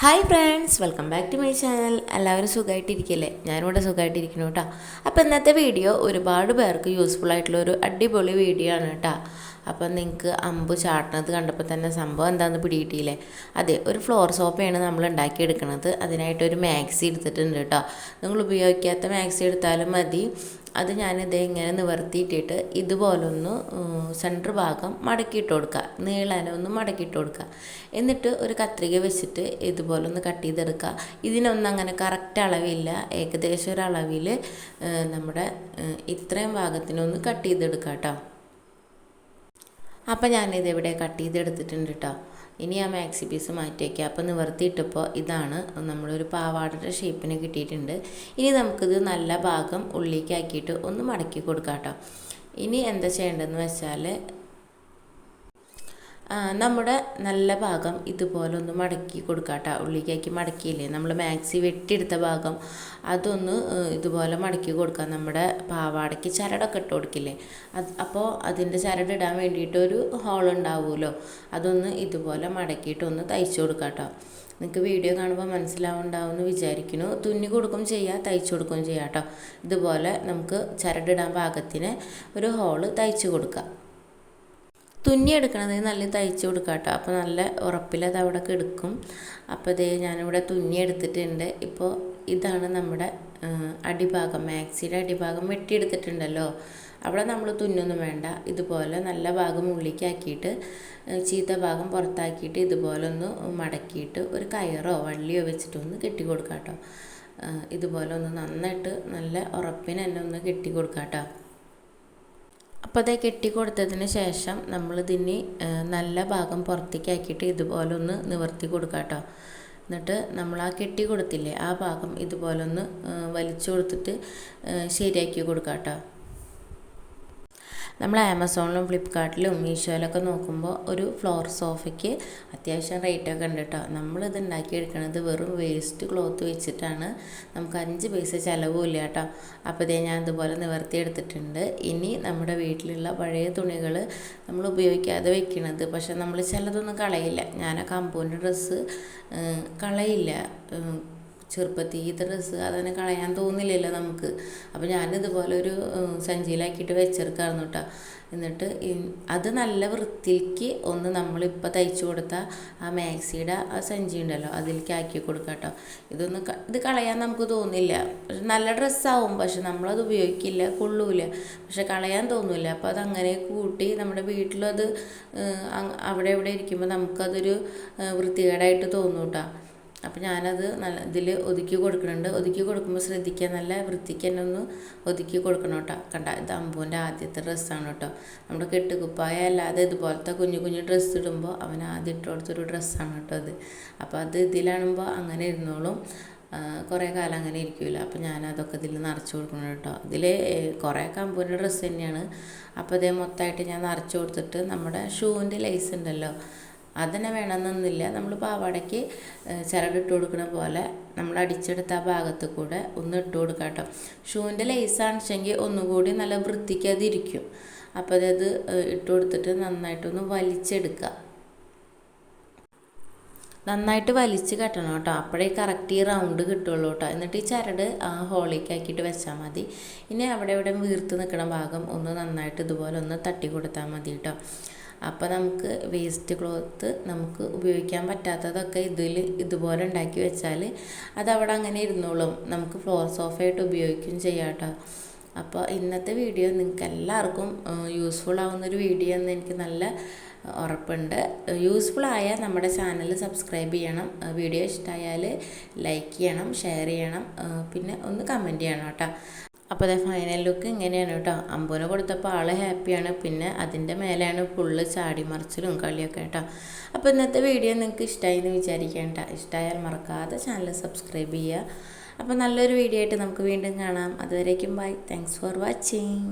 Hi friends, welcome back to my channel. എല്ലാവരും സുഖമായിട്ടിരിക്കില്ലേ? ഞാനിവിടെ സുഖമായിട്ടിരിക്കുന്നു കേട്ടോ. അപ്പോൾ ഇന്നത്തെ വീഡിയോ ഒരുപാട് പേർക്ക് യൂസ്ഫുൾ ആയിട്ടുള്ളൊരു അടിപൊളി വീഡിയോ ആണ് കേട്ടോ. അപ്പം നിങ്ങൾക്ക് അമ്പ് ചാട്ടണത് കണ്ടപ്പോൾ തന്നെ സംഭവം എന്താണെന്ന് പിടികിട്ടിയില്ലേ? അതെ, ഒരു ഫ്ലോർ സോഫയാണ് നമ്മൾ ഉണ്ടാക്കിയെടുക്കുന്നത്. അതിനായിട്ടൊരു മാക്സി എടുത്തിട്ടുണ്ട് കേട്ടോ. നിങ്ങൾ ഉപയോഗിക്കാത്ത മാക്സി എടുത്താലും മതി. അത് ഞാനിത് ഇങ്ങനെ നിവർത്തിയിട്ടിട്ട് ഇതുപോലൊന്ന് സെൻറ്റർ ഭാഗം മടക്കിയിട്ട് കൊടുക്കുക, നീളാനൊന്ന് മടക്കിയിട്ട് കൊടുക്കുക. എന്നിട്ട് ഒരു കത്രിക വെച്ചിട്ട് ഇതുപോലൊന്ന് കട്ട് ചെയ്തെടുക്കുക. ഇതിനൊന്നും അങ്ങനെ കറക്റ്റ് അളവില്ല, ഏകദേശം ഒരു അളവിൽ നമ്മുടെ ഇത്രയും ഭാഗത്തിനൊന്ന് കട്ട് ചെയ്തെടുക്കുക കേട്ടോ. അപ്പം ഞാനിതിവിടെ കട്ട് ചെയ്തെടുത്തിട്ടുണ്ട് കേട്ടോ. ഇനി ആ മാക്സി പീസ് മാറ്റി വയ്ക്കുക. അപ്പോൾ നിവർത്തിയിട്ടപ്പോൾ ഇതാണ് നമ്മളൊരു പാവാടയുടെ ഷേപ്പിന് കിട്ടിയിട്ടുണ്ട്. ഇനി നമുക്കിത് നല്ല ഭാഗം ഉള്ളിലേക്കാക്കിയിട്ട് ഒന്ന് മടക്കി കൊടുക്കാം കേട്ടോ. ഇനി എന്താ ചെയ്യേണ്ടതെന്ന് വെച്ചാൽ നമ്മുടെ നല്ല ഭാഗം ഇതുപോലെ ഒന്ന് മടക്കി കൊടുക്കാം കേട്ടോ. ഉള്ളിലേക്കാക്കി മടക്കിയില്ലേ, നമ്മൾ മാക്സി വെട്ടിയെടുത്ത ഭാഗം അതൊന്ന് ഇതുപോലെ മടക്കി കൊടുക്കാം. നമ്മുടെ പാവാടയ്ക്ക് ചരടൊക്കെ ഇട്ട് കൊടുക്കില്ലേ, അപ്പോൾ അതിൻ്റെ ചരട് ഇടാൻ വേണ്ടിയിട്ടൊരു ഹോൾ ഉണ്ടാവുമല്ലോ, അതൊന്ന് ഇതുപോലെ മടക്കിയിട്ട് ഒന്ന് തയ്ച്ചു കൊടുക്കാം കേട്ടോ. നിങ്ങൾക്ക് വീഡിയോ കാണുമ്പോൾ മനസ്സിലാവുണ്ടാവുമെന്ന് വിചാരിക്കുന്നു. തുന്നി കൊടുക്കും ചെയ്യുക, തയ്ച്ചു കൊടുക്കുകയും ചെയ്യാം കേട്ടോ. ഇതുപോലെ നമുക്ക് ചരടിടാൻ പാകത്തിന് ഒരു ഹോള് തയ്ച്ചു കൊടുക്കാം. തുന്നി എടുക്കണത് നല്ല തയ്ച്ച് കൊടുക്കാം കേട്ടോ. അപ്പോൾ നല്ല ഉറപ്പിലത് അവിടെ എടുക്കും. അപ്പോൾ ഇതേ ഞാനിവിടെ തുന്നി എടുത്തിട്ടുണ്ട്. ഇപ്പോൾ ഇതാണ് നമ്മുടെ അടിഭാഗം, മാക്സിയുടെ അടിഭാഗം വെട്ടിയെടുത്തിട്ടുണ്ടല്ലോ. അവിടെ നമ്മൾ തുന്നൊന്നും വേണ്ട. ഇതുപോലെ നല്ല ഭാഗം ഉള്ളിലേക്കാക്കിയിട്ട് ചീത്ത ഭാഗം പുറത്താക്കിയിട്ട് ഇതുപോലെ ഒന്ന് മടക്കിയിട്ട് ഒരു കയറോ വള്ളിയോ വെച്ചിട്ടൊന്ന് കെട്ടി കൊടുക്കാം കേട്ടോ. ഇതുപോലെ ഒന്ന് നന്നായിട്ട് നല്ല ഉറപ്പിന് തന്നെ ഒന്ന് കെട്ടി കൊടുക്കാം കേട്ടോ. അപ്പോൾ അത് കെട്ടി കൊടുത്തതിന് ശേഷം നമ്മളിതിന് നല്ല ഭാഗം പുറത്തേക്കാക്കിയിട്ട് ഇതുപോലെ ഒന്ന് നിവർത്തി കൊടുക്കാം കേട്ടോ. എന്നിട്ട് നമ്മൾ ആ കെട്ടി കൊടുത്തില്ലേ, ആ ഭാഗം ഇതുപോലെ ഒന്ന് വലിച്ചു കൊടുത്തിട്ട് ശരിയാക്കി കൊടുക്കാം കേട്ടോ. നമ്മൾ ആമസോണിലും ഫ്ലിപ്കാർട്ടിലും മീഷോയിലൊക്കെ നോക്കുമ്പോൾ ഒരു ഫ്ലോർ സോഫയ്ക്ക് അത്യാവശ്യം റേറ്റൊക്കെ ഉണ്ട് കേട്ടോ. നമ്മളിത് ഉണ്ടാക്കിയെടുക്കുന്നത് വെറും വേസ്റ്റ് ക്ലോത്ത് വെച്ചിട്ടാണ്. നമുക്ക് 5 പൈസ ചിലവുമില്ല കേട്ടോ. അപ്പോൾ ഇതേ ഞാൻ ഇതുപോലെ നിവർത്തിയെടുത്തിട്ടുണ്ട്. ഇനി നമ്മുടെ വീട്ടിലുള്ള പഴയ തുണികൾ നമ്മൾ ഉപയോഗിക്കാതെ വെക്കണത്, പക്ഷെ നമ്മൾ ചിലതൊന്നും കളയില്ല. ഞാൻ ആ കമ്പൂൻ്റെ ഡ്രസ്സ് കളയില്ല. ചെറുപ്പത്തിൽ ഈ ഡ്രസ്സ് അതിനെ കളയാൻ തോന്നില്ലല്ലോ നമുക്ക്. അപ്പോൾ ഞാനിതുപോലെ ഒരു സഞ്ചിയിലാക്കിയിട്ട് വെച്ചെടുക്കാറുണ്ട് കേട്ടോ. എന്നിട്ട് അത് നല്ല വൃത്തിക്ക് ഒന്ന് നമ്മളിപ്പോൾ തയ്ച്ചു കൊടുത്ത ആ മാക്സിയുടെ ആ സഞ്ചി ഉണ്ടല്ലോ അതിലേക്ക് ആക്കി കൊടുക്കാം കേട്ടോ. ഇത് കളയാൻ നമുക്ക് തോന്നില്ല. പക്ഷെ നല്ല ഡ്രസ്സാവും, പക്ഷെ നമ്മളത് ഉപയോഗിക്കില്ല, കൊള്ളൂല, പക്ഷെ കളയാൻ തോന്നില്ല. അപ്പോൾ അതങ്ങനെ കൂട്ടി നമ്മുടെ വീട്ടിലും അത് അവിടെ ഇവിടെ ഇരിക്കുമ്പോൾ നമുക്കതൊരു വൃത്തികേടായിട്ട് തോന്നും കേട്ടോ. അപ്പോൾ ഞാനത് നല്ല ഇതിൽ ഒതുക്കി കൊടുക്കുന്നുണ്ട്. ഒതുക്കി കൊടുക്കുമ്പോൾ ശ്രദ്ധിക്കുക, നല്ല വൃത്തിക്ക് തന്നെ ഒന്ന് ഒതുക്കി കൊടുക്കണം കേട്ടോ. കണ്ട, ഇത് അമ്പൂൻ്റെ ആദ്യത്തെ ഡ്രസ്സാണ് കേട്ടോ. നമ്മുടെ കെട്ടുകുപ്പായ അല്ലാതെ ഇതുപോലത്തെ കുഞ്ഞു കുഞ്ഞു ഡ്രസ്സ് ഇടുമ്പോൾ അവൻ ആദ്യം ഇട്ട് കൊടുത്തൊരു ഡ്രസ്സാണ് കേട്ടോ അത്. അപ്പോൾ അത് ഇതിലാണുമ്പോൾ അങ്ങനെ ഇരുന്നോളും, കുറേ കാലം അങ്ങനെ ഇരിക്കില്ല. അപ്പോൾ ഞാനതൊക്കെ ഇതിൽ നിറച്ച് കൊടുക്കണം കേട്ടോ. ഇതിൽ കുറേ കമ്പൂൻ്റെ ഡ്രസ്സ് തന്നെയാണ്. അപ്പോൾ ഇതേ മൊത്തമായിട്ട് ഞാൻ നിറച്ച് കൊടുത്തിട്ട് നമ്മുടെ ഷൂവിൻ്റെ ലേസ് ഉണ്ടല്ലോ, അതന്നെ വേണമെന്നൊന്നുമില്ല. നമ്മൾ പാവാടയ്ക്ക് ചരടിട്ട് കൊടുക്കുന്ന പോലെ നമ്മൾ അടിച്ചെടുത്ത ആ ഭാഗത്ത് കൂടെ ഒന്ന് ഇട്ട് കൊടുക്കാം കേട്ടോ. ഷൂവിൻ്റെ ലേസാണെന്ന് വെച്ചെങ്കിൽ ഒന്നുകൂടി നല്ല വൃത്തിക്ക് അതിരിക്കും. അപ്പോൾ അതത് ഇട്ട് കൊടുത്തിട്ട് നന്നായിട്ടൊന്ന് വലിച്ചെടുക്കുക. നന്നായിട്ട് വലിച്ച് കെട്ടണം കേട്ടോ. അപ്പോഴേ കറക്റ്റ് ഈ റൗണ്ട് കിട്ടുള്ളൂ കേട്ടോ. എന്നിട്ട് ഈ ചരട് ആ ഹോളിലേക്ക് ആക്കിയിട്ട് വെച്ചാൽ മതി. ഇനി അവിടെ ഇവിടെ വീർത്ത് നിൽക്കുന്ന ഭാഗം ഒന്ന് നന്നായിട്ട് ഇതുപോലെ ഒന്ന് തട്ടി കൊടുത്താൽ മതി കേട്ടോ. അപ്പോൾ നമുക്ക് വേസ്റ്റ് ക്ലോത്ത് നമുക്ക് ഉപയോഗിക്കാൻ പറ്റാത്തതൊക്കെ ഇതുപോലെ ഉണ്ടാക്കി വെച്ചാൽ അതവിടെ അങ്ങനെ ഇരുന്നോളും. നമുക്ക് ഫ്ലോർ സോഫയായിട്ട് ഉപയോഗിക്കുകയും ചെയ്യാം കേട്ടോ. അപ്പോൾ ഇന്നത്തെ വീഡിയോ നിങ്ങൾക്ക് എല്ലാവർക്കും യൂസ്ഫുൾ ആവുന്നൊരു വീഡിയോ എന്ന് എനിക്ക് നല്ല ഉറപ്പുണ്ട്. യൂസ്ഫുൾ ആയാൽ നമ്മുടെ ചാനൽ സബ്സ്ക്രൈബ് ചെയ്യണം, വീഡിയോ ഇഷ്ടമായാൽ ലൈക്ക് ചെയ്യണം, ഷെയർ ചെയ്യണം, പിന്നെ ഒന്ന് കമൻറ്റ് ചെയ്യണം കേട്ടോ. അപ്പോൾ അത് ഫൈനൽ ലുക്ക് ഇങ്ങനെയാണ് കേട്ടോ. അമ്പൂനെ കൊടുത്തപ്പോൾ ആൾ ഹാപ്പിയാണ്. പിന്നെ അതിൻ്റെ മേലെയാണ് ഫുള്ള് ചാടി മറിച്ചിലും കളിയൊക്കെ കേട്ടോ. അപ്പോൾ ഇന്നത്തെ വീഡിയോ നിങ്ങൾക്ക് ഇഷ്ടമായി എന്ന് വിചാരിക്കേണ്ട. ഇഷ്ടമായാൽ മറക്കാതെ ചാനൽ സബ്സ്ക്രൈബ് ചെയ്യുക. അപ്പോൾ നല്ലൊരു വീഡിയോ ആയിട്ട് നമുക്ക് വീണ്ടും കാണാം. അതുവരേക്കും ബൈ. Thanks for watching.